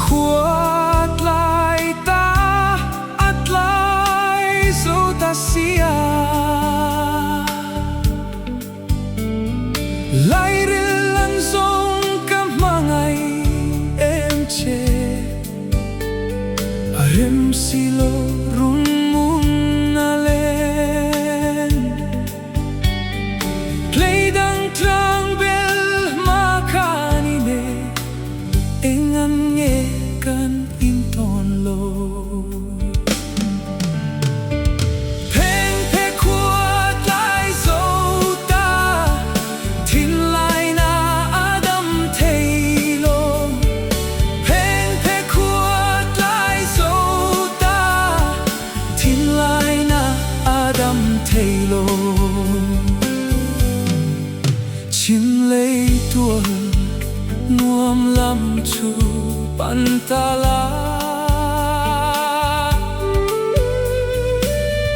Kuat lai ta at lai so ta sia lai rilang song kamangai em che arem silo run mun alen play dang trang bel makani ne engan nge kan in ton lo chim lấy tua nuông lâm chu pan ta la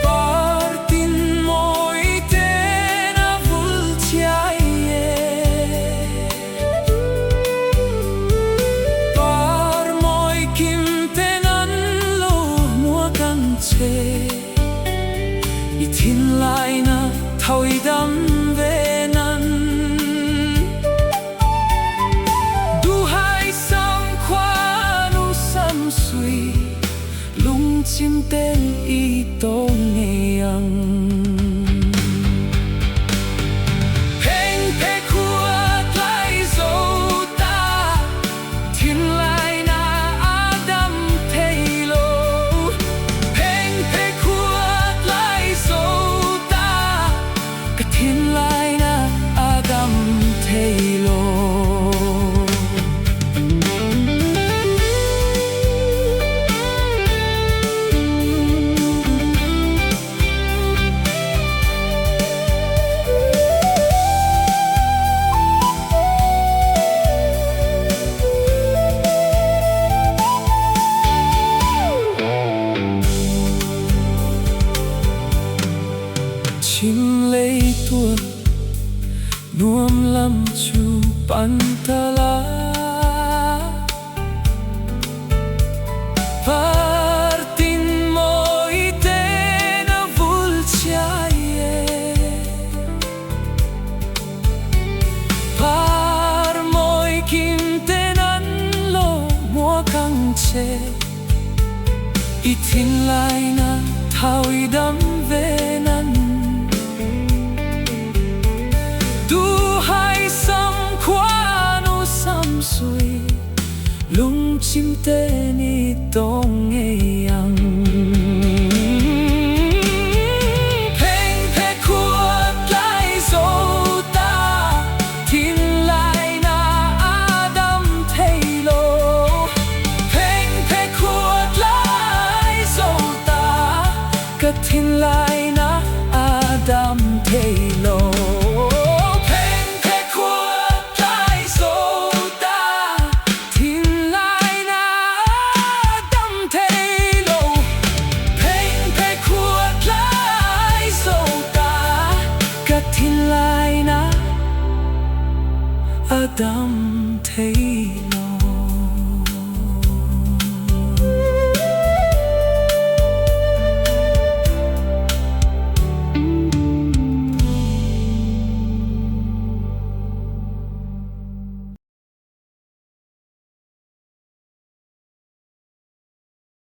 partin moi te na vulciaie par moi kim te nan lo mua kan che i tin lai na thau i dam ve nan du hai sam khoa nu sam sui lung chim tên i to nghe ang chim lấy tua nuông lâm chu pan ta la partin moi te na vulciaie par moi kim te nan lo mua kang che i tin lai na thau i dam ve nan du hai sam khoa nu sam sui lung chim te ni tong nghe yang pheng phe khuat lai zo ta tin lai na adam thei lo pheng phe khuat lai zo ta ka tin lai na adam thei lo Adam thấy